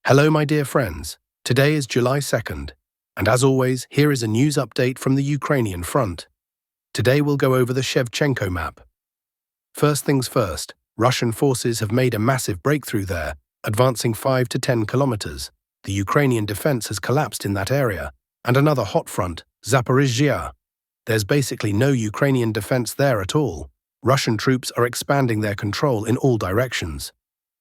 Hello, my dear friends. Today is July 2nd, and as always, here is a news update from the Ukrainian front. Today we'll go over the Shevchenko map. First things first, Russian forces have made a massive breakthrough there, advancing 5 to 10 kilometers. The Ukrainian defense has collapsed in that area, and another hot front, Zaporizhzhia. There's basically no Ukrainian defense there at all. Russian troops are expanding their control in all directions.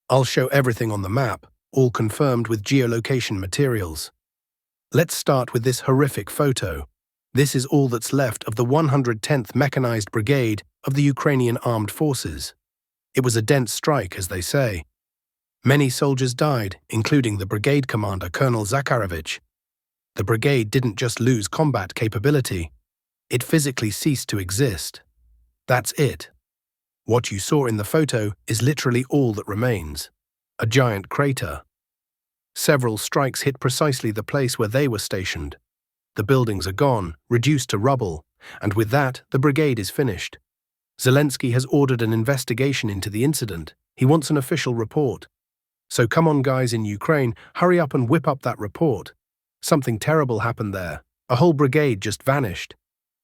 I'll show everything on the map, all confirmed with geolocation materials. Let's start with this horrific photo. This is all that's left of the 110th Mechanized Brigade of the Ukrainian Armed Forces. It was a dense strike, as they say. Many soldiers died, including the brigade commander, Colonel Zakharovich. The brigade didn't just lose combat capability, it physically ceased to exist. That's it. What you saw in the photo is literally all that remains. A giant crater. Several strikes hit precisely the place where they were stationed. The buildings are gone, reduced to rubble, and with that, the brigade is finished. Zelensky has ordered an investigation into the incident. He wants an official report. So come on, guys in Ukraine, hurry up and whip up that report. Something terrible happened there. A whole brigade just vanished.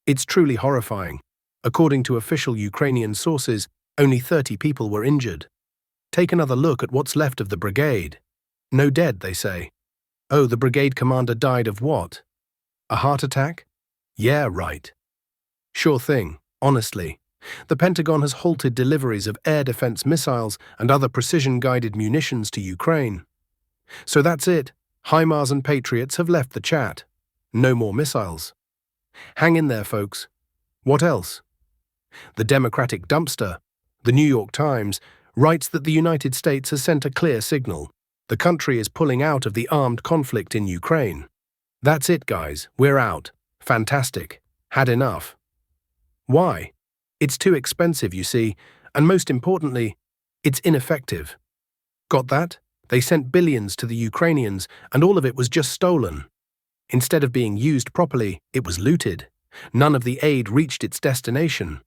It's truly horrifying. According to official Ukrainian sources, only 30 people were injured. Take another look at what's left of the brigade. No dead, they say. Oh, the brigade commander died of what? A heart attack? Yeah, right. Sure thing, honestly. The Pentagon has halted deliveries of air defense missiles and other precision-guided munitions to Ukraine. So that's it. HIMARS and Patriots have left the chat. No more missiles. Hang in there, folks. What else? The Democratic dumpster, the New York Times, writes that the United States has sent a clear signal. The country is pulling out of the armed conflict in Ukraine. That's it, guys. We're out. Fantastic. Had enough. Why? It's too expensive, you see, and most importantly, it's ineffective. Got that? They sent billions to the Ukrainians, and all of it was just stolen. Instead of being used properly, it was looted. None of the aid reached its destination.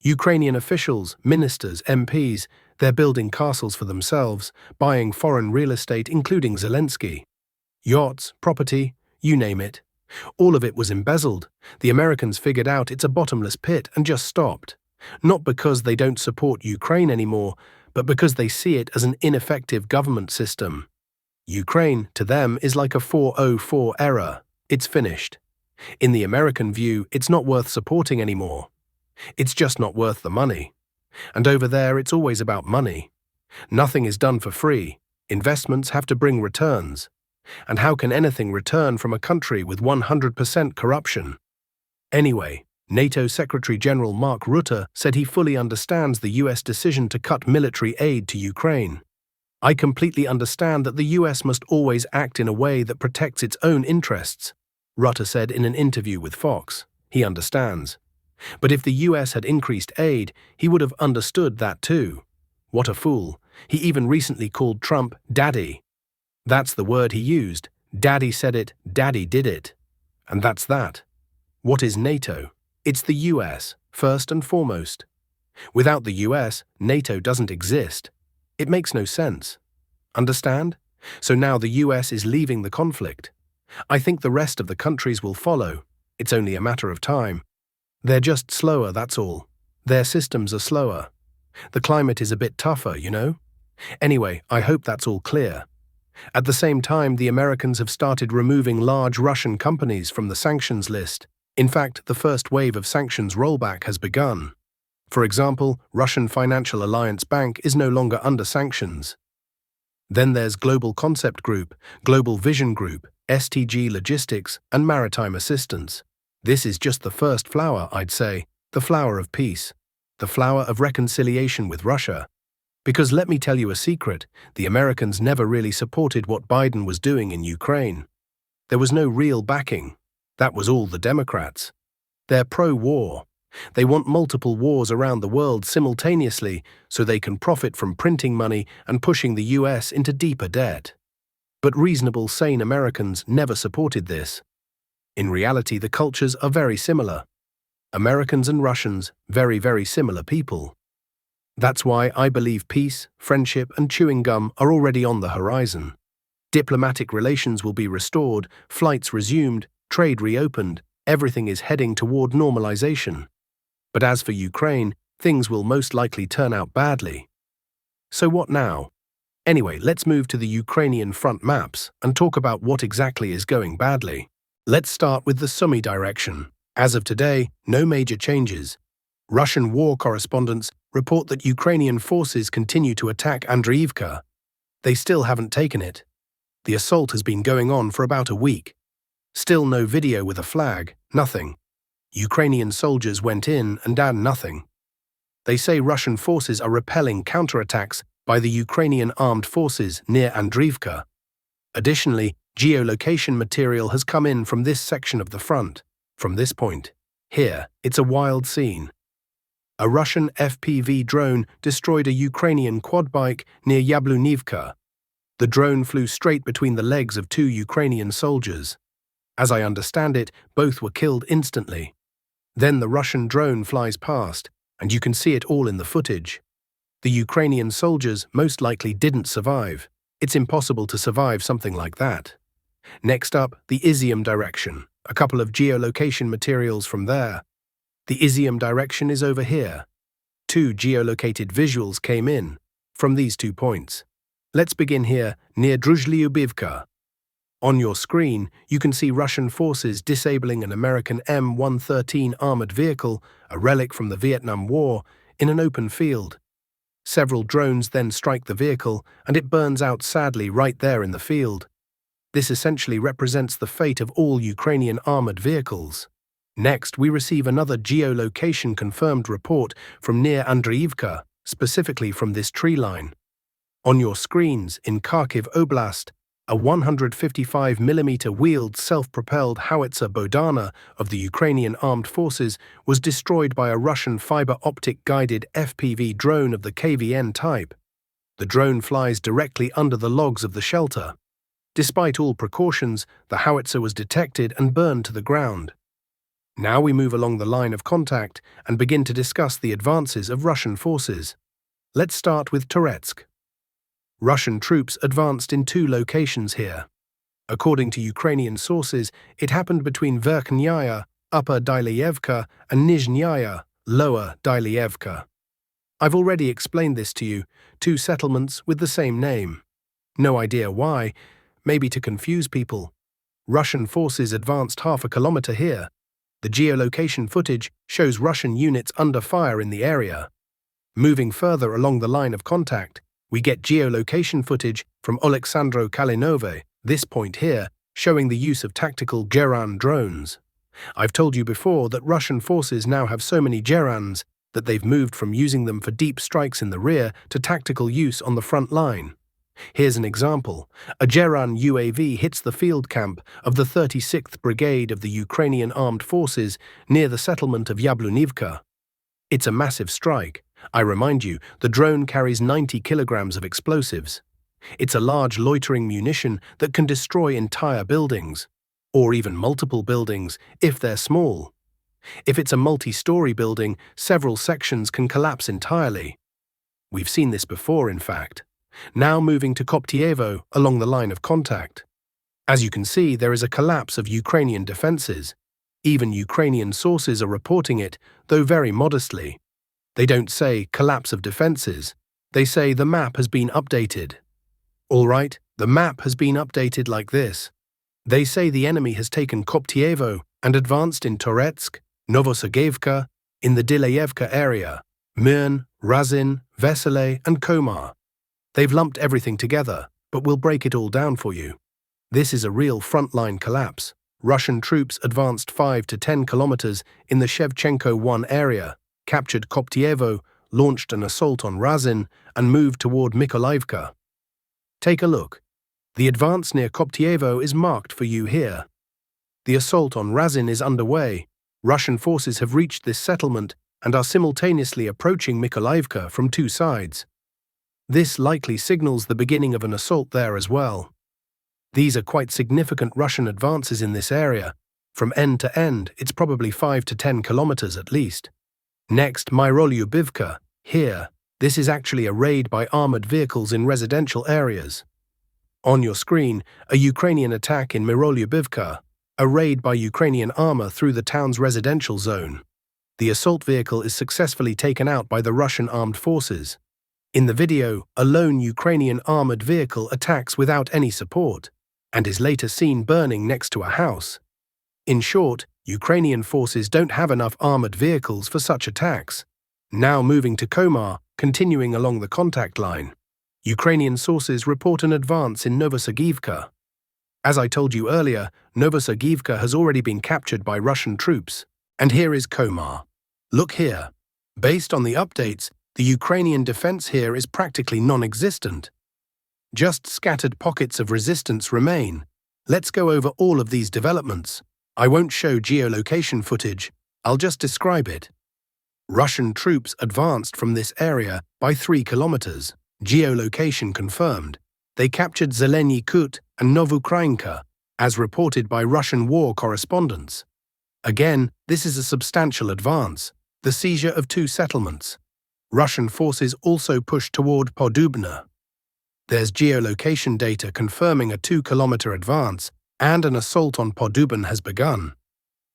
Ukrainian officials, ministers, MPs, they're building castles for themselves, buying foreign real estate, including Zelensky. Yachts, property, you name it. All of it was embezzled. The Americans figured out it's a bottomless pit and just stopped. Not because they don't support Ukraine anymore, but because they see it as an ineffective government system. Ukraine, to them, is like a 404 error. It's finished. In the American view, it's not worth supporting anymore. It's just not worth the money. And over there, it's always about money. Nothing is done for free. Investments have to bring returns. And how can anything return from a country with 100% corruption? Anyway, NATO Secretary General Mark Rutte said he fully understands the US decision to cut military aid to Ukraine. I completely understand that the US must always act in a way that protects its own interests, Rutte said in an interview with Fox. He understands. But if the US had increased aid, he would have understood that too. What a fool. He even recently called Trump Daddy. That's the word he used. Daddy said it, Daddy did it. And that's that. What is NATO? It's the US, first and foremost. Without the US, NATO doesn't exist. It makes no sense. Understand? So now the US is leaving the conflict. I think the rest of the countries will follow. It's only a matter of time. They're just slower, that's all. Their systems are slower. The climate is a bit tougher, you know? Anyway, I hope that's all clear. At the same time, the Americans have started removing large Russian companies from the sanctions list. In fact, the first wave of sanctions rollback has begun. For example, Russian Financial Alliance Bank is no longer under sanctions. Then there's Global Concept Group, Global Vision Group, STG Logistics, and Maritime Assistance. This is just the first flower, I'd say, the flower of peace, the flower of reconciliation with Russia. Because let me tell you a secret, the Americans never really supported what Biden was doing in Ukraine. There was no real backing. That was all the Democrats. They're pro-war. They want multiple wars around the world simultaneously so they can profit from printing money and pushing the US into deeper debt. But reasonable, sane Americans never supported this. In reality, the cultures are very similar. Americans and Russians, very, very similar people. That's why I believe peace, friendship, and chewing gum are already on the horizon. Diplomatic relations will be restored, flights resumed, trade reopened, everything is heading toward normalization. But as for Ukraine, things will most likely turn out badly. So what now? Anyway, let's move to the Ukrainian front maps and talk about what exactly is going badly. Let's start with the Sumy direction. As of today, no major changes. Russian war correspondents report that Ukrainian forces continue to attack Andriivka. They still haven't taken it. The assault has been going on for about a week. Still no video with a flag, nothing. Ukrainian soldiers went in and done nothing. They say Russian forces are repelling counterattacks by the Ukrainian armed forces near Andriivka. Additionally, geolocation material has come in from this section of the front. From this point, here, it's a wild scene. A Russian FPV drone destroyed a Ukrainian quad bike near Yablunivka. The drone flew straight between the legs of 2 Ukrainian soldiers. As I understand it, both were killed instantly. Then the Russian drone flies past, and you can see it all in the footage. The Ukrainian soldiers most likely didn't survive. It's impossible to survive something like that. Next up, the Izium direction. A couple of geolocation materials from there. The Izium direction is over here. 2 geolocated visuals came in from these 2 points. Let's begin here near Druzhlyubivka. On your screen, you can see Russian forces disabling an American M113 armored vehicle, a relic from the Vietnam War, in an open field. Several drones then strike the vehicle, and it burns out sadly right there in the field. This essentially represents the fate of all Ukrainian armored vehicles. Next, we receive another geolocation-confirmed report from near Andriivka, specifically from this tree line. On your screens, in Kharkiv Oblast, a 155mm wheeled self-propelled howitzer Bodana of the Ukrainian armed forces was destroyed by a Russian fiber-optic-guided FPV drone of the KVN type. The drone flies directly under the logs of the shelter. Despite all precautions, the howitzer was detected and burned to the ground. Now we move along the line of contact and begin to discuss the advances of Russian forces. Let's start with Toretsk. Russian troops advanced in 2 locations here. According to Ukrainian sources, it happened between Verkhnyaya, Upper Dylyevka, and Nizhnyaya, Lower Dylyevka. I've already explained this to you, 2 settlements with the same name. No idea why, maybe to confuse people. Russian forces advanced half a kilometer here. The geolocation footage shows Russian units under fire in the area. Moving further along the line of contact, we get geolocation footage from Oleksandro Kalinove, this point here, showing the use of tactical Geran drones. I've told you before that Russian forces now have so many Gerans that they've moved from using them for deep strikes in the rear to tactical use on the front line. Here's an example. A Geran UAV hits the field camp of the 36th Brigade of the Ukrainian Armed Forces near the settlement of Yablunivka. It's a massive strike. I remind you, the drone carries 90 kilograms of explosives. It's a large loitering munition that can destroy entire buildings, or even multiple buildings if they're small. If it's a multi-story building, several sections can collapse entirely. We've seen this before, in fact. Now moving to Koptyevo along the line of contact. As you can see, there is a collapse of Ukrainian defenses. Even Ukrainian sources are reporting it, though very modestly. They don't say collapse of defenses. They say the map has been updated. All right, the map has been updated like this. They say the enemy has taken Koptyevo and advanced in Toretsk, Novosergeyevka, in the Dylyevka area, Myrn, Razin, Vesele, and Komar. They've lumped everything together, but we'll break it all down for you. This is a real frontline collapse. Russian troops advanced 5 to 10 kilometers in the Shevchenko 1 area, captured Koptyevo, launched an assault on Razin, and moved toward Mykolaievka. Take a look. The advance near Koptyevo is marked for you here. The assault on Razin is underway. Russian forces have reached this settlement and are simultaneously approaching Mykolaievka from 2 sides. This likely signals the beginning of an assault there as well. These are quite significant Russian advances in this area. From end to end, it's probably 5 to 10 kilometers at least. Next, Myrolyubivka. Here, this is actually a raid by armored vehicles in residential areas. On your screen, a Ukrainian attack in Mirolyubivka, a raid by Ukrainian armor through the town's residential zone. The assault vehicle is successfully taken out by the Russian armed forces. In the video, a lone Ukrainian armored vehicle attacks without any support, and is later seen burning next to a house. In short, Ukrainian forces don't have enough armored vehicles for such attacks. Now moving to Komar, continuing along the contact line. Ukrainian sources report an advance in Novosagivka. As I told you earlier, Novosagivka has already been captured by Russian troops. And here is Komar. Look here. Based on the updates, the Ukrainian defense here is practically non-existent. Just scattered pockets of resistance remain. Let's go over all of these developments. I won't show geolocation footage, I'll just describe it. Russian troops advanced from this area by 3 kilometers. Geolocation confirmed. They captured Zeleny Kut and Novukrainka, as reported by Russian war correspondents. Again, this is a substantial advance, the seizure of 2 settlements. Russian forces also pushed toward Podubna. There's geolocation data confirming a 2-kilometer advance, and an assault on Podubna has begun.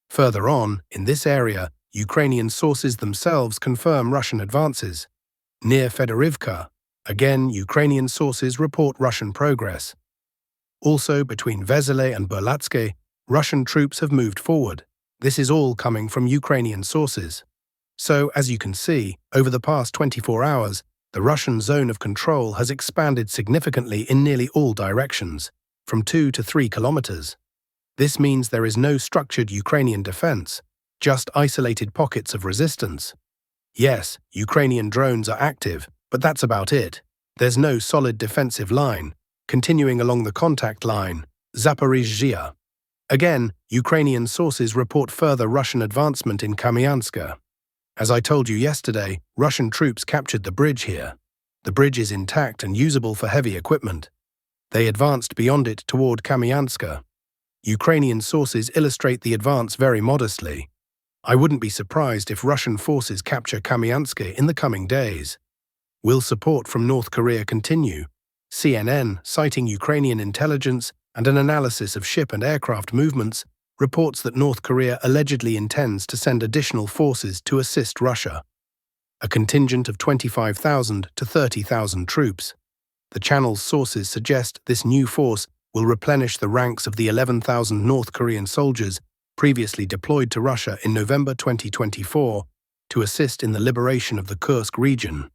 Further on, in this area, Ukrainian sources themselves confirm Russian advances. Near Fedorivka, again, Ukrainian sources report Russian progress. Also, between Vesele and Berlatske, Russian troops have moved forward. This is all coming from Ukrainian sources. So, as you can see, over the past 24 hours, the Russian zone of control has expanded significantly in nearly all directions, from 2 to 3 kilometers. This means there is no structured Ukrainian defense, just isolated pockets of resistance. Yes, Ukrainian drones are active, but that's about it. There's no solid defensive line. Continuing along the contact line, Zaporizhzhia. Again, Ukrainian sources report further Russian advancement in Kamyanska. As I told you yesterday, Russian troops captured the bridge here. The bridge is intact and usable for heavy equipment. They advanced beyond it toward Kamyanska. Ukrainian sources illustrate the advance very modestly. I wouldn't be surprised if Russian forces capture Kamyanska in the coming days. Will support from North Korea continue? CNN, citing Ukrainian intelligence and an analysis of ship and aircraft movements, reports that North Korea allegedly intends to send additional forces to assist Russia. A contingent of 25,000 to 30,000 troops. The channel's sources suggest this new force will replenish the ranks of the 11,000 North Korean soldiers previously deployed to Russia in November 2024 to assist in the liberation of the Kursk region.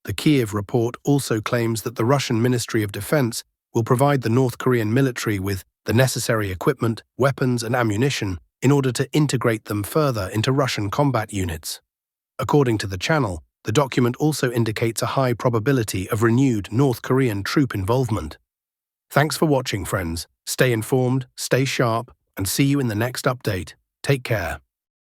The Kyiv report also claims that the Russian Ministry of Defense will provide the North Korean military with the necessary equipment, weapons, and ammunition in order to integrate them further into Russian combat units. According to the channel, the document also indicates a high probability of renewed North Korean troop involvement. Thanks for watching, friends. Stay informed, stay sharp, and see you in the next update. Take care.